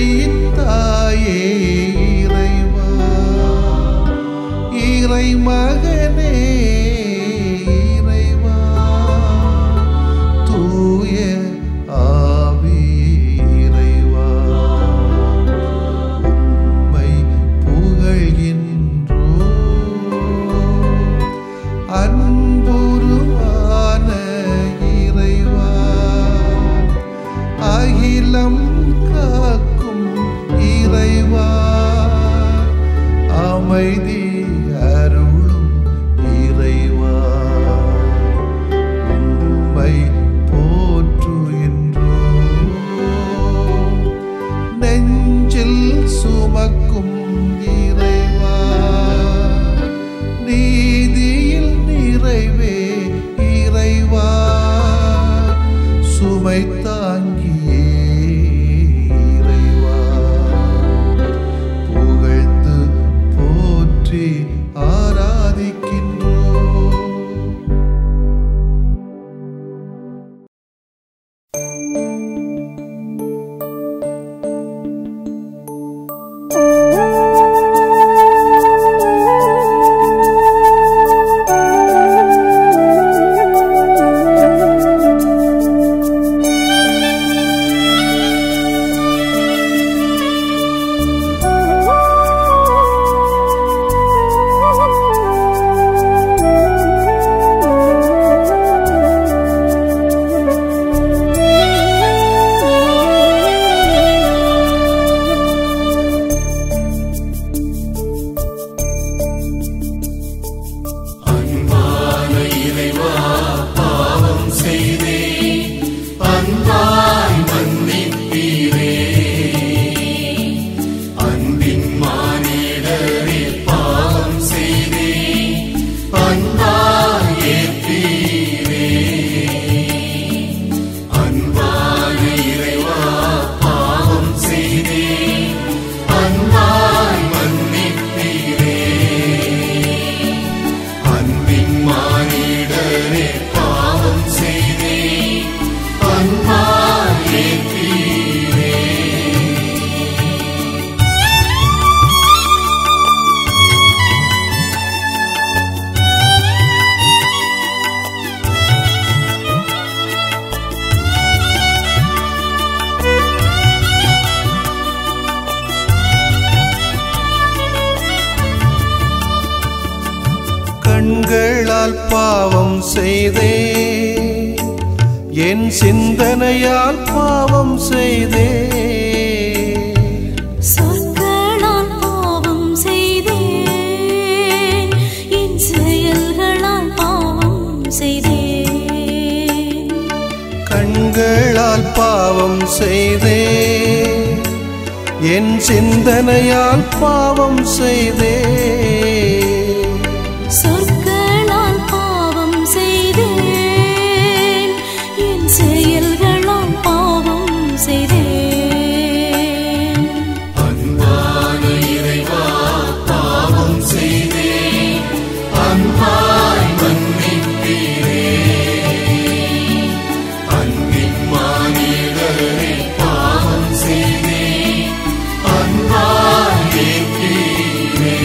உண்மையின் தாயே இறைவா, இறை மகனே இறைவா, தூய ஆவி இறைவா, உம்மை புகழ்கின்றோ. அன்புருவான இறைவா, அகிலம் காக்கும் இறைவா, அமைதி அருளும் இறைவா, உம்மை போற்றுகின்றோம். நெஞ்சில் சுமக்கும் இறைவா, நீதியில் நிறைவே இறைவா, சுமை தாங்கியே இறைவா, புகழ்ந்து போற்றி ஆராதிக்கின்றோம். கண்களால் பாவம் செய்தே, என் சிந்தனையால் பாவம் செய்தே, சொற்களால் பாவம் செய்தேன், என் செயல்களால் பாவம் செய்தேன். கண்களால் பாவம் செய்தே, என் சிந்தனையால் பாவம் செய்தே, சொற்களால் பாவம் செய்தேன், என் செயல்களால் பாவம் செய்தேன். அன்பான இறைவா, பாவம் செய்தேன், அன்பாய் மன்னிப்பீரே. அன்பின் மானிடரே, பாவம் செய்தேன், அன்பாய் ஏற்பீரே.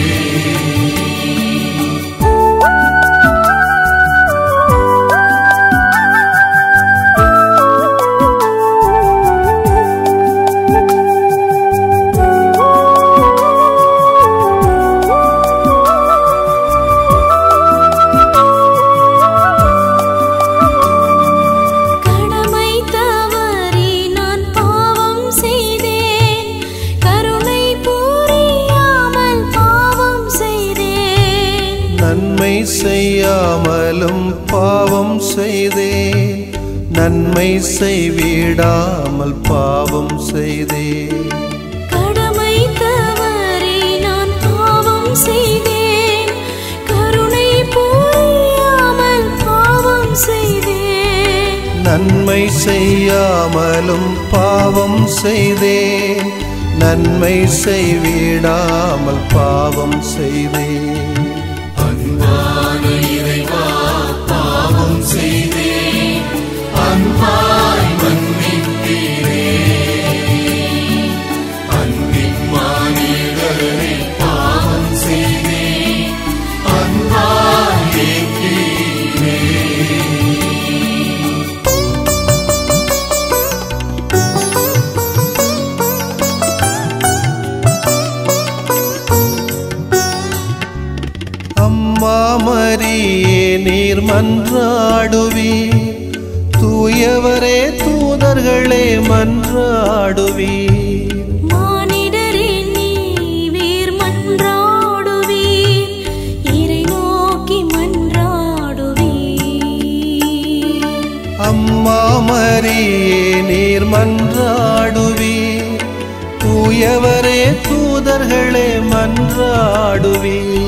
கடமை தவறி நான் பாவம் செய்தேன், கருணை புரியாமல் பாவம் செய்தேன். நன்மை செய்யாமலும் பாவம் செய்தேன், நன்மை செய்விடாமல் பாவம் செய்தேன். கடமை தவறி நான் பாவம் செய்தேன், கருணை புரியாமல் பாவம் செய்தேன். நன்மை செய்யாமலும் பாவம் செய்தேன், நன்மை செய்விடாமல் பாவம் செய்தேன். அன்பான இறைவா, பாவம் செய்தேன், அன்பாய் மன்னிப்பீரே. மன்றாடுவீர், தூயவரே தூதர்களே மன்றாடுவீர். மானிடரே நீர் மன்றாடுவீர், இறை நோக்கி மன்றாடுவீர். அம்மா மரியே நீர் மன்றாடுவீர், தூயவரே தூதர்களே மன்றாடுவீர்.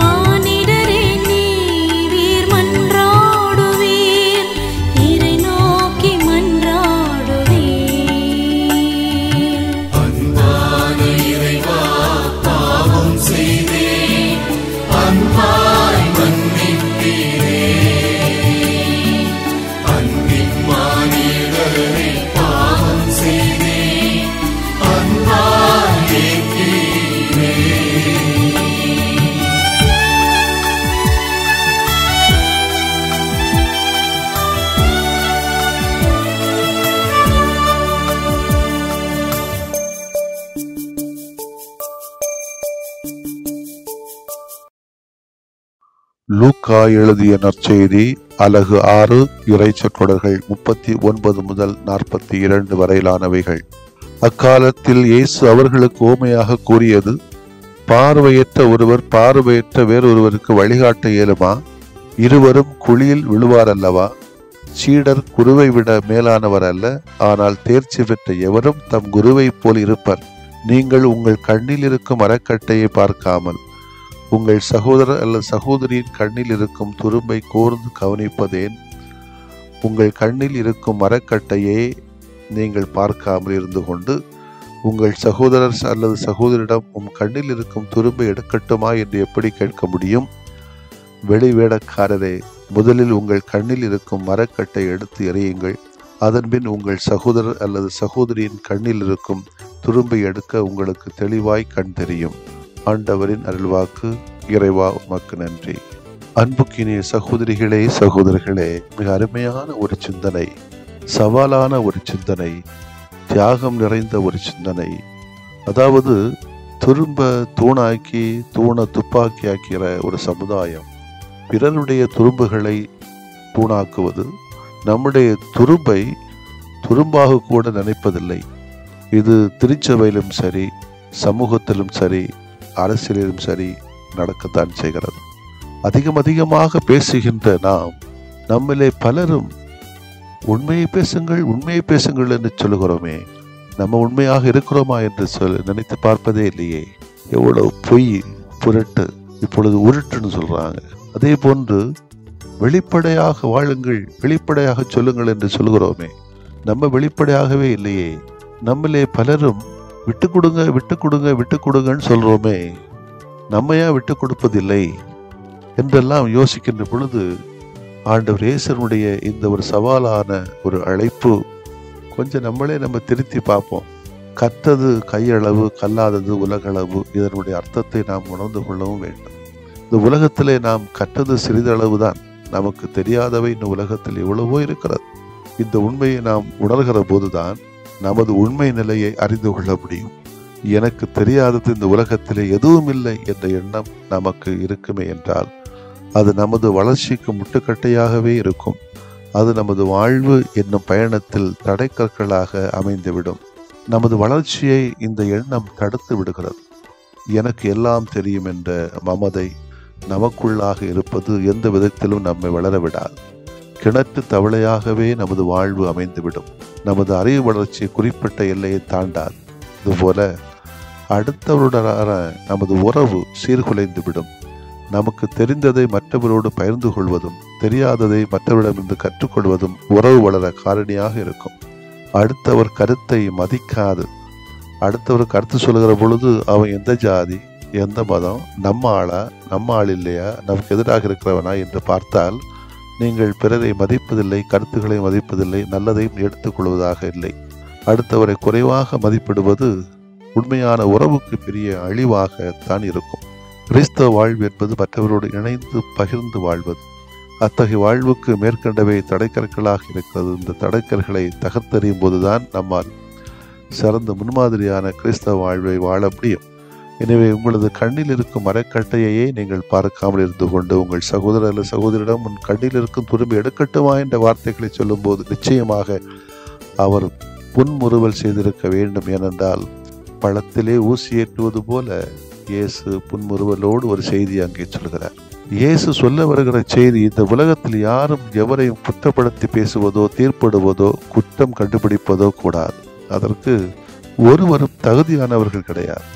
மானிடரே நீர் மன்றாடுவீர், இறை நோக்கி மன்றாடுவீர். அன்பான இறைவா, பாவம் செய்தேன், அன்பாய் மன்னிப்பீரே. அன்பின் மானிடரே, பாவம் செய்தேன், அன்பாய் ஏற்பீரே. லூக்கா எழுதிய நற்செய்தி அலகு 6 இறைச்சொற்றொடர்கள் 39 முதல் 42 வரையிலானவைகள். அக்காலத்தில் இயேசு அவர்களுக்கு ஓமையாக கூறியது, பார்வையற்ற ஒருவர் பார்வையற்ற வேறொருவருக்கு வழிகாட்ட இயலுமா? இருவரும் குழியில் விழுவார் அல்லவா? சீடர் குருவை விட மேலானவர் அல்ல, ஆனால் தேர்ச்சி பெற்ற எவரும் தம் குருவை போல் இருப்பர். நீங்கள் உங்கள் கண்ணில் இருக்கும் மரக்கட்டையை பார்க்காமல் உங்கள் சகோதரர் அல்லது சகோதரியின் கண்ணில் இருக்கும் துரும்பை கூர்ந்து கவனிப்பதேன்? உங்கள் கண்ணில் இருக்கும் மரக்கட்டையே நீங்கள் பார்க்காமல் இருந்து கொண்டு உங்கள் சகோதரர் அல்லது சகோதரிடம் உம் கண்ணில் இருக்கும் துரும்பை எடுக்கட்டுமா என்று எப்படி கேட்க முடியும்? வெளி வேடக்காரரே, முதலில் உங்கள் கண்ணில் இருக்கும் மரக்கட்டை எடுத்து எறியுங்கள். அதன்பின் உங்கள் சகோதரர் அல்லது சகோதரியின் கண்ணில் இருக்கும் துரும்பை எடுக்க உங்களுக்கு தெளிவாய் கண் தெரியும். ஆண்டவரின் அருள்வாக்கு. இறைவா உமக்கு நன்றி. அன்புக்கினிய சகோதரிகளே சகோதரர்களே, மிக அருமையான ஒரு சிந்தனை, சவாலான ஒரு சிந்தனை, தியாகம் நிறைந்த ஒரு சிந்தனை. அதாவது துரும்ப தூணாக்கி தூணை துப்பாக்கி ஆக்கிற ஒரு சமுதாயம், பிறருடைய துரும்புகளை தூணாக்குவது, நம்முடைய துரும்பை துரும்பாக கூட நினைப்பதில்லை. இது திருச்சபையிலும் சரி, சமூகத்திலும் சரி, அரசியலிலும் சரி நடக்கத்தான் செய்கிறது. அதிகமாக பேசுகின்ற நாம், நம்மிலே பலரும் உண்மையை பேசுங்கள் உண்மையை பேசுங்கள் என்று சொல்லுகிறோமே, நம்ம உண்மையாக இருக்கிறோமா என்று நினைத்து பார்ப்பதே இல்லையே. எவ்வளவு பொய் புரட்டு, இப்பொழுது உருட்டுன்னு சொல்றாங்க. அதே போன்று வெளிப்படையாக வாழுங்கள், வெளிப்படையாக சொல்லுங்கள் என்று சொல்லுகிறோமே, நம்ம வெளிப்படையாகவே இல்லையே. நம்மளே பலரும் விட்டு கொடுங்க விட்டு கொடுங்க விட்டு கொடுங்கன்னு சொல்றோமே, நம்ம ஏன் விட்டு கொடுப்பதில்லை என்றெல்லாம் யோசிக்கின்ற பொழுது, ஆண்டவர் இயேசுனுடைய இந்த ஒரு சவாலான ஒரு அழைப்பு கொஞ்சம் நம்ம திருத்தி பார்ப்போம். கற்றது கையளவு, கல்லாதது உலகளவு. இதனுடைய அர்த்தத்தை நாம் உணர்ந்து கொள்ளவும் வேண்டும். இந்த உலகத்திலே நாம் கற்றது சிறிதளவு தான், நமக்கு தெரியாதவை இந்த உலகத்தில் எவ்வளவோ இருக்கிறது. இந்த உண்மையை நாம் உணர்கிற போதுதான் நமது உண்மை நிலையை அறிந்து கொள்ள முடியும். எனக்கு தெரியாதது இந்த உலகத்திலே எதுவும் இல்லை என்ற எண்ணம் நமக்கு இருக்குமே என்றால், அது நமது வளர்ச்சிக்கு முட்டுக்கட்டையாகவே இருக்கும். அது நமது வாழ்வு என்னும் பயணத்தில் தடைக்கற்களாக அமைந்துவிடும். நமது வளர்ச்சியை இந்த எண்ணம் தடுத்து விடுகிறது. எனக்கு எல்லாம் தெரியும் என்ற மமதை நமக்குள்ளாக இருப்பது எந்த விதத்திலும் நம்மை வளர விடாது. கிணற்று தவளையாகவே நமது வாழ்வு அமைந்துவிடும். நமது அறிவு வளர்ச்சி குறிப்பிட்ட எல்லையை தாண்டாது. இதுபோல அடுத்தவருடனான நமது உறவு சீர்குலைந்துவிடும். நமக்கு தெரிந்ததை மற்றவரோடு பகிர்ந்து கொள்வதும் தெரியாததை மற்றவரிடமிருந்து கற்றுக்கொள்வதும் உறவு வளர காரணியாக இருக்கும். அடுத்தவர் கருத்தை மதிக்காது, அடுத்தவர் கருத்து சொல்லுகிற பொழுது அவன் எந்த ஜாதி, எந்த மதம், நம்ம ஆளா நம்ம ஆள் இல்லையா, நமக்கு எதிராக இருக்கிறவனா என்று பார்த்தால், நீங்கள் பிறரை மதிப்பதில்லை, கருத்துக்களை மதிப்பதில்லை, நல்லதையும் எடுத்துக்கொள்வதாக இல்லை. அடுத்தவரை குறைவாக மதிப்பிடுவது உண்மையான உறவுக்கு பெரிய அழிவாகத்தான் இருக்கும். கிறிஸ்தவ வாழ்வு என்பது மற்றவரோடு இணைந்து பகிர்ந்து வாழ்வது. அத்தகைய வாழ்வுக்கு மேற்கண்டவை தடைக்கற்களாக இருக்கிறது. இந்த தடைக்கற்களை தகர்த்தெறியும் போதுதான் நம்மால் சிறந்த முன்மாதிரியான கிறிஸ்தவ வாழ்வை வாழ முடியும். எனவே உங்களது கண்ணில் இருக்கும் மரக்கட்டையையே நீங்கள் பார்க்காமல் இருந்து கொண்டு உங்கள் சகோதரர் அல்லது சகோதரிடம் உன் கண்ணில் இருக்கும் துரும்பு எடுக்கட்டுமா என்ற வார்த்தைகளை சொல்லும்போது நிச்சயமாக அவர் புன்முறுவல் செய்திருக்க வேண்டும். ஏனென்றால் பழத்திலே ஊசி ஏற்றுவது போல இயேசு புன்முறுவலோடு ஒரு செய்தி அங்கே சொல்கிறார். இயேசு சொல்ல வருகிற செய்தி, இந்த உலகத்தில் யாரும் எவரையும் குற்றப்படுத்தி பேசுவதோ தீர்ப்பிடுவதோ குற்றம் கண்டுபிடிப்பதோ கூடாது. அதற்கு ஒருவரும் தகுதியானவர்கள் கிடையாது.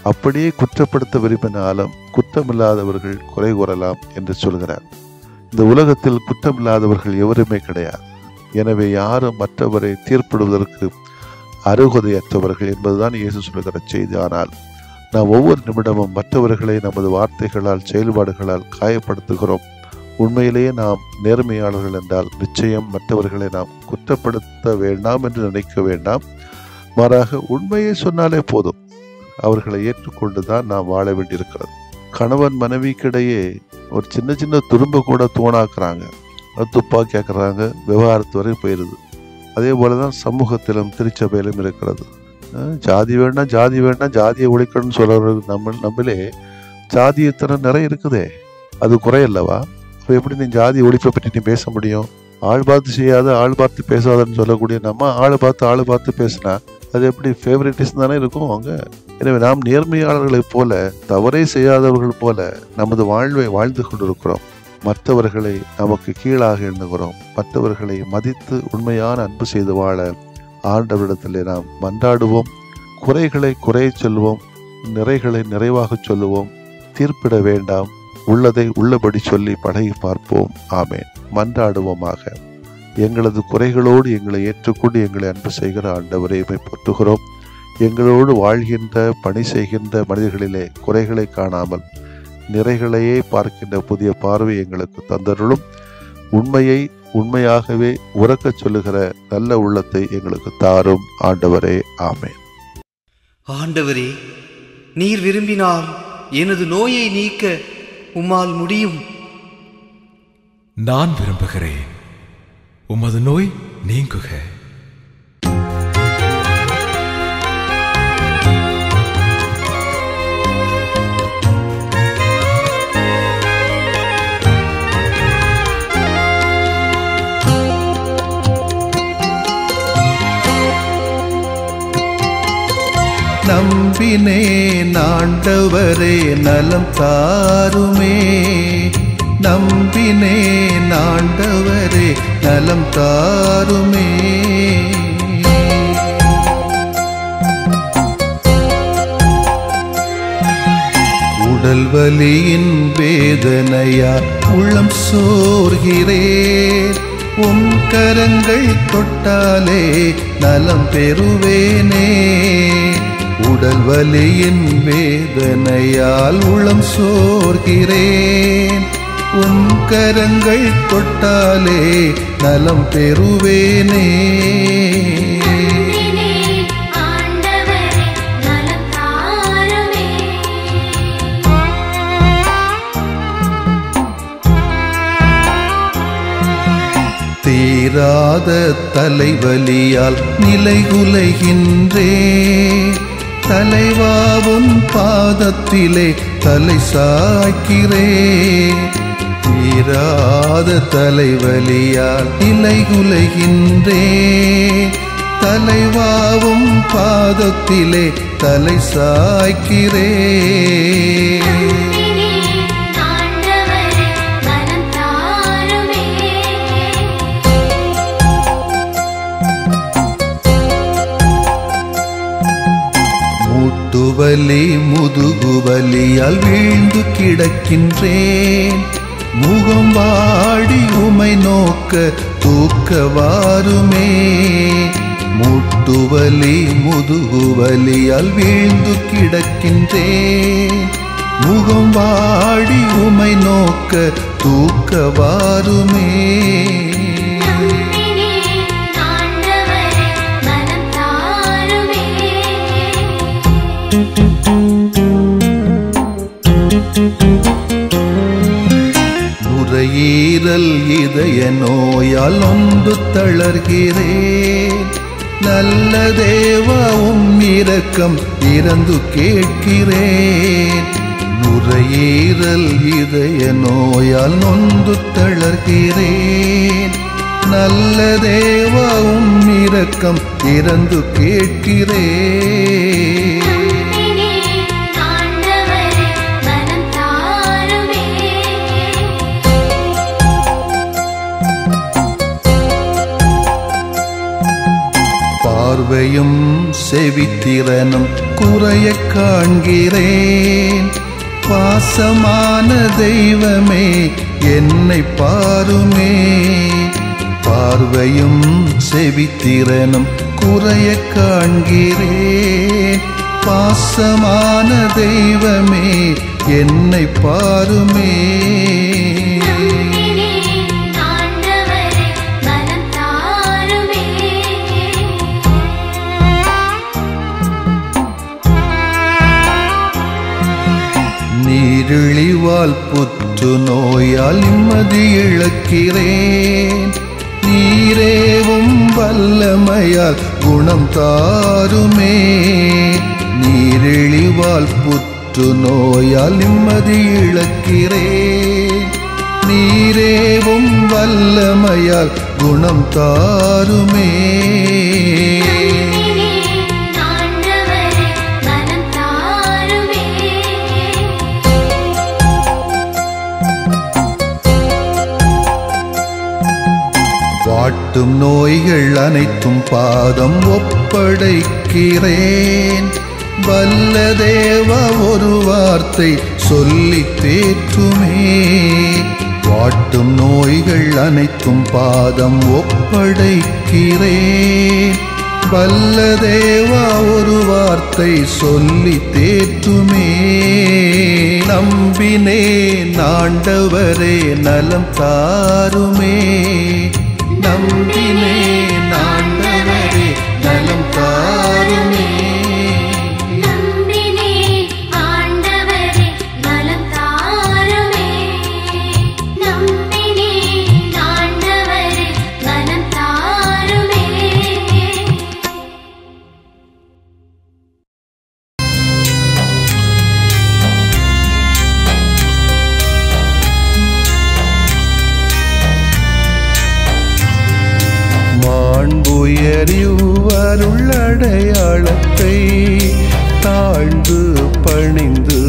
அப்படியே குற்றப்படுத்த விரும்பினாலும் குற்றமில்லாதவர்கள் குறை கூறலாம் என்று சொல்கிறார். இந்த உலகத்தில் குற்றமில்லாதவர்கள் எவருமே கிடையாது. எனவே யாரும் மற்றவரை தீர்ப்பிடுவதற்கு அருகதையற்றவர்கள் என்பதுதான் இயேசு சொல்கிற செய்தி. ஆனால் நாம் ஒவ்வொரு நிமிடமும் மற்றவர்களை நமது வார்த்தைகளால் செயல்பாடுகளால் காயப்படுத்துகிறோம். உண்மையிலேயே நாம் நேர்மையாளர்கள் என்றால் நிச்சயம் மற்றவர்களை நாம் குற்றப்படுத்த வேண்டாம் என்று நினைக்க வேண்டாம். மாறாக உண்மையை சொன்னாலே போதும். அவர்களை ஏற்றுக்கொண்டுதான் நாம் வாழ வேண்டியிருக்கிறது. கணவன் மனைவிக்கிடையே ஒரு சின்ன சின்ன துரும்ப கூட தூணாக்குறாங்க, துப்பாக்கி ஆக்குறாங்க, விவகாரத்து வரை போயிடுது. அதே போலதான் சமூகத்திலும் திருச்சபையிலும் இருக்கிறது. ஜாதி வேண்டாம் ஜாதி வேண்டாம் ஜாதியை ஒழிக்கணும்னு சொல்றது நம்மளே ஜாதியத்தனம் நிறைய இருக்குதே, அது குறையல்லவா? அப்போ எப்படி நீ ஜாதி ஒழிப்பை பற்றி நீ பேச முடியும்? ஆள் பார்த்து செய்யாத ஆள் பார்த்து பேசாதன்னு சொல்லக்கூடிய நம்ம ஆள் பார்த்து பேசினா அது எப்படி ஃபேவரட்டிஸ் தானே இருக்கும் அவங்க. எனவே நாம் நேர்மையாளர்களைப் போல தவறை செய்யாதவர்கள் போல நமது வாழ்வை வாழ்ந்து கொண்டிருக்கிறோம். மற்றவர்களை நமக்கு கீழாக எண்ணுகிறோம். மற்றவர்களை மதித்து உண்மையான அன்பு செய்து வாழ ஆண்டவரிடத்திலே நாம் மன்றாடுவோம். குறைகளை குறைய சொல்லுவோம், நிறைகளை நிறைவாக சொல்லுவோம். தீர்ப்பிட வேண்டாம், உள்ளதை உள்ளபடி சொல்லி பழகி பார்ப்போம். ஆமேன். மன்றாடுவோமாக. எங்களது குறைகளோடு எங்களை ஏற்றுக்கொண்டு எங்களை அன்பு செய்கிற ஆண்டவரை போற்றுகிறோம். எங்களோடு வாழ்கின்ற பணி செய்கின்ற மனிதர்களிலே குறைகளை காணாமல் நிறைகளையே பார்க்கின்ற புதிய பார்வை எங்களுக்கு தந்தருளும். உண்மையை உண்மையாகவே உறக்கச் சொல்லுகிற நல்ல உள்ளத்தை எங்களுக்கு தாரும் ஆண்டவரே. ஆமென். ஆண்டவரே, நீர் விரும்பினால் எனது நோயை நீக்க உம்மால் முடியும். நான் விரும்புகிறேன், உமது நோய் நீங்குக. நம்பினேன் ஆண்டவரே நலம் தாருமே, நம்பினேன் ஆண்டவரே நலம் தாருமே. உடல் வலியின் வேதனையா உள்ளம் சோர்கிறேன், உம் கரங்கள் தொட்டாலே நலம் பெறுவேனே. உடல் வலியின் வேதனையால் உளம் சோர்கிறேன், உம் கரங்கள் தொட்டாலே நலம் பெறுவேனே. தீராத தலைவலியால் நிலைகுலைகின்றேன், தலைவாவும் பாதத்திலே தலை சாய்க்கிறேன். தீராத தலைவலியால் நிலைகுலைகின்றேன், தலைவாவும் பாதத்திலே தலை சாய்க்கிறேன். முட்டுவலி முதுகுவலியால் வீழ்ந்து கிடக்கின்றேன், முகம் வாடி உமை நோக்க தூக்க வாருமே. முட்டுவலி முதுகுவலியால் வீழ்ந்து கிடக்கின்றேன், முகம் வாடி உமை நோக்க தூக்க வாருமே. நுரையீரல் இதய நோயால் ஒன்று தளர்கிறேன், நல்ல தேவா இரக்கம் இறந்து கேட்கிறேன். நுரையீரல் இதய நோயால் நொந்து தளர்கிறேன். நல்ல தேவா இரக்கம் இறந்து கேட்கிறேன். பார்வையும் செவித்திறனும் குறைய காண்கிறேன். பாசமான தெய்வமே என்னை பாருமே. பார்வையும் செவித்திறனும் குறைய காண்கிறேன். பாசமான தெய்வமே என்னை பாருமே. நீரிழிவால் புற்று நோயால் நிம்மதி இழக்கிறேன். நீரேவும் வல்லமையால் குணம் தாருமே. நீரிழிவால் புற்று நோயால் நிம்மதி இழக்கிறேன். நீரேவும் வல்லமையால் குணம் தாருமே. வாட்டும் நோய்கள் அனைத்தும் பாதம் ஒப்படைக்கிறேன். வல்ல தேவா ஒரு வார்த்தை சொல்லி தேற்றுமே. வாட்டும் நோய்கள் அனைத்தும் பாதம் ஒப்படைக்கிறேன். வல்ல தேவா ஒரு வார்த்தை சொல்லி தேற்றுமே. நம்பினேன் ஆண்டவரே நலம் தாருமே. நம்பினேன் ஆண்டவரே நலம் தாருமே. நம்பினேன் ஆண்டவரே நலம் தாருமே. நம்பினேன் ஆண்டவரே நலம் தாருமே. மாண்புயரிவருள்ளடையாளத்தை தாழ்ந்து பணிந்து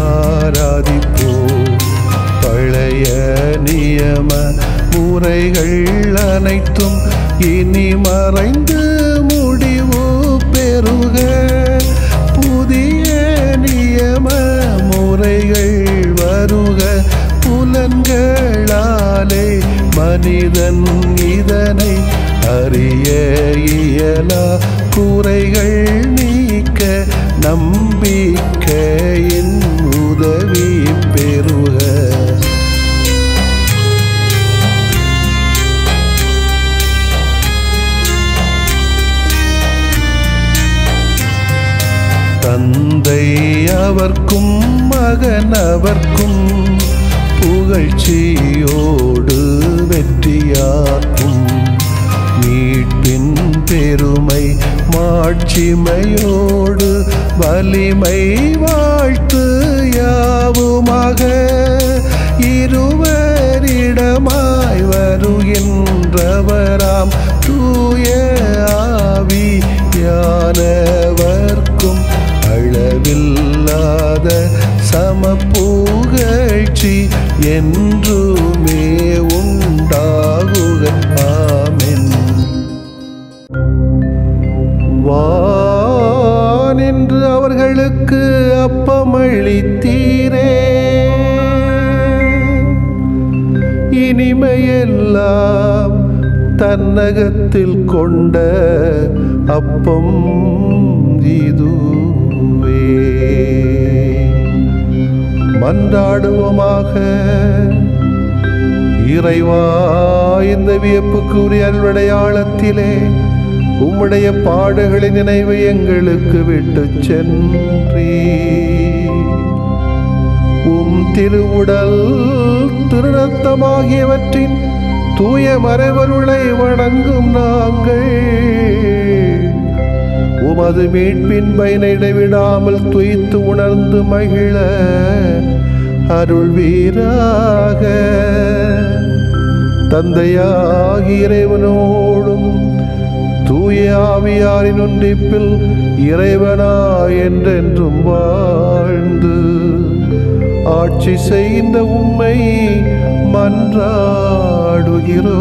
ஆராதிப்போம். பழைய நியம முறைகள் அனைத்தும் இனி மறைந்து முடிவு பெறுக. புதிய நியம முறைகள் வருக. புலன்களாலே மனிதன் இதனை அறிய இயலா. குறைகள் நீக்க நம்பிக்கையின் உதவி பெறுக. தந்தை அவர்க்கும் மகன் அவர்க்கும் புகழ்ச்சியோடு வெற்றியாக்கும். மீட்பின் பெருமை மாட்சிமையோடு வலிமை வாழ்த்து யாவுமாக. இருவரிடமாய் வருகின்றவராம் தூய ஆவியானவர்க்கும் அளவில்லாத சமப்புகழ்ச்சி என்றுமே உண்டாகுக. ஆமென். வானின்று அவர்களுக்கு அப்பமளித்தீரே. இனிமையெல்லாம் தன்னகத்தில் கொண்ட அப்பம் இதுவே. மன்றாடுவோமாக. இறைவா, இந்த வியப்புக்குரிய அல்வடையாளத்திலே உம்முடைய பாடுகளின் நினைவு எங்களுக்கு விட்டு சென்றீ. உம் திருவுடல் திருரத்தமாகியவற்றின் தூய மறைபொருளை வணங்கும் நாங்கள் உமது மீட்பின் பயனை இடைவிடாமல் துய்த்து உணர்ந்து மகிழ அருள்வீராக. தந்தையாகிய இறைவனோடும் தூய ஆவியாரின் ஒன்றிப்பில் இறைவனா என்றென்றும் வாழ்ந்து ஆட்சி செய்கின்ற உம்மை மன்றாடுகிறோ.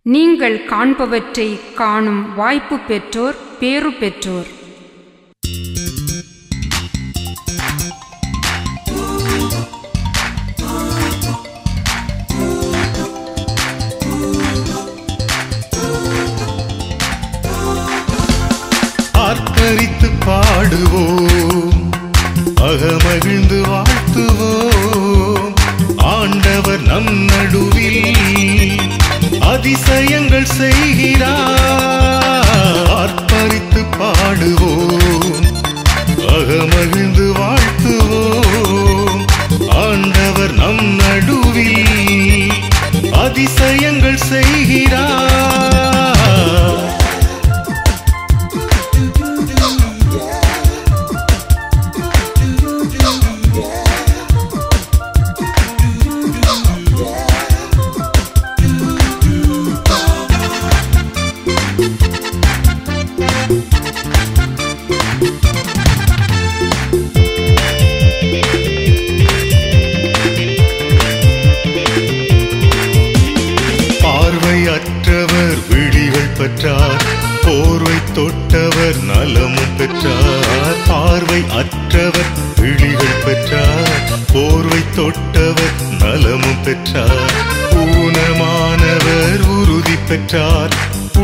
நீங்கள் காண்பவற்றை காணும் வாய்ப்பு பெற்றோர் பேறு பெற்றோர். ஆர்ப்பரித்து பாடுவோம், அகமகிழ்ந்து வாழ்த்துவோம். ஆண்டவர் நம் நடுவில் அதிசயங்கள் செய்கிறார். ஆர்ப்பரித்து பாடுவோம், அகமகிழ்ந்து வாழ்த்துவோம். ஆண்டவர் நம் நடுவில் அதிசயங்கள் செய்கிறார். பார்வையற்றவர் விழிகள் பெற்றார், போர்வை தொட்டவர் நலமும் பெற்றார். பார்வை அற்றவர் விழிகள் பெற்றார், போர்வை தொட்டவர் நலமும் பெற்றார். ஊனமானவர் உறுதி பெற்றார்,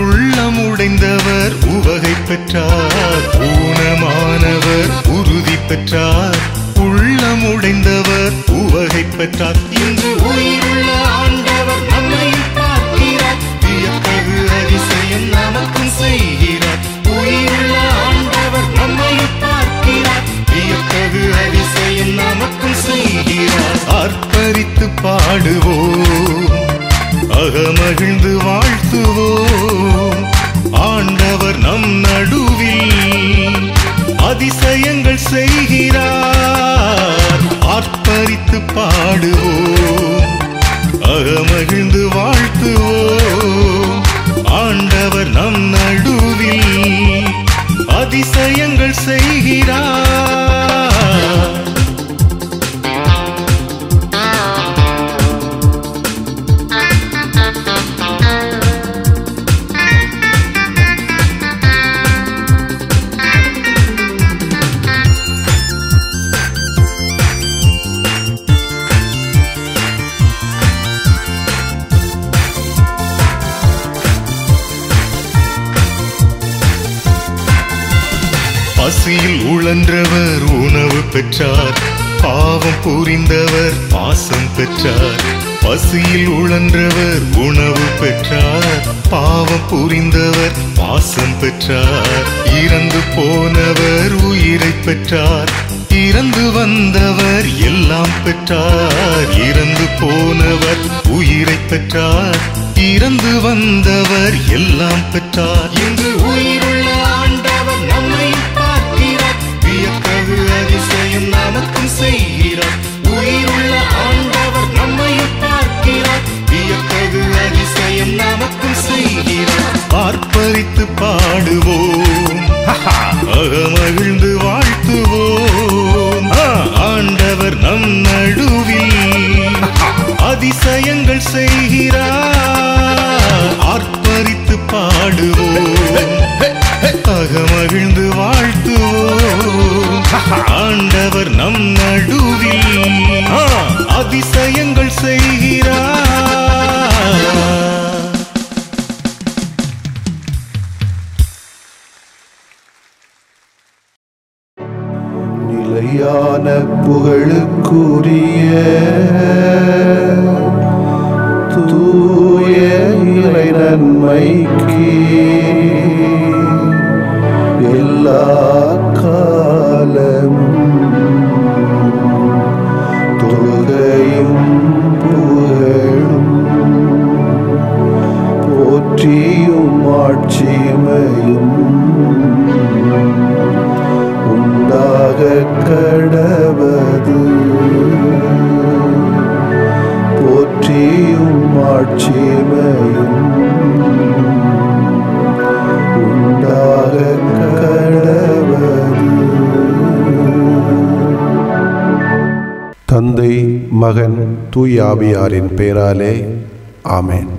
உள்ளம் உடைந்தவர் உவகை பெற்றார். ஊனமானவர் உறுதி பெற்றார், உள்ளம் உடைந்தவர் உவகை பெற்றார். இன்று உயிருள்ள ஆண்டவர் நம்மை பார்க்கிறார், வியத்தகு அதிசயம் நமக்கும் செய்கிறார். உயிருள்ள ஆண்டவர் நம்மை பார்க்கிறார், வியத்தகு அதிசயம் நமக்கும் செய்கிறார். ஆர்ப்பரித்து பாடுவோம், அகமகிழ்ந்து வாழ்த்துவோம். ஆண்டவர் நம் நடுவில் அதிசயங்கள் செய்கிறார். ஆர்ப்பரித்து பாடுவோம், அகமகிழ்ந்து வாழ்த்துவோம். ஆண்டவர் நம் நடுவில் அதிசயங்கள் செய்கிறார். பசியில் உழன்றவர் உணவு பெற்றார், பாவம் புரிந்தவர் பாசம் பெற்றார். பசியில் உழன்றவர் உணவு பெற்றார், பாவம் புரிந்தவர் பாசம் பெற்றார். இறந்து போனவர் உயிரை பெற்றார், இறந்து வந்தவர் எல்லாம் பெற்றார். இறந்து போனவர் உயிரை பெற்றார், இறந்து வந்தவர் எல்லாம் பெற்றார். இன்று உயிருள்ள ஆண்டவர் நம்மை பார்க்கிறார், வியத்தகு அதிசயம் நமக்கும் செய்கிறார். உயிருள்ள ஆண்டவர் நம்மை பார்க்கிறார், வியத்தகு அதிசயம் நமக்கும் செய்கிறார். ஆர்ப்பரித்து பாடு அகமகிழ்ந்து வாழ்த்துவோம். ஆண்டவர் நம் நடுவில் அதிசயங்கள் செய்கிறார், ஆர்ப்பரித்து பாடுவோம். அகமகிழ்ந்து வாழ்த்துவோம். ஆண்டவர் நம் நடுவில் அதிசயங்கள் செய்கிறார். நிலையான புகழுக்குரிய தூய இறை நன்மைக்கு எல்லா காலமும் தொழுகையும் புகழும் போற்றியும் ஆட்சிமையும் உண்டாக கடவது. போற்றியும் ஆட்சிமையும் உண்டாக கடவது. தந்தை, மகன், தூய ஆவியாரின் பெயராலே ஆமென்.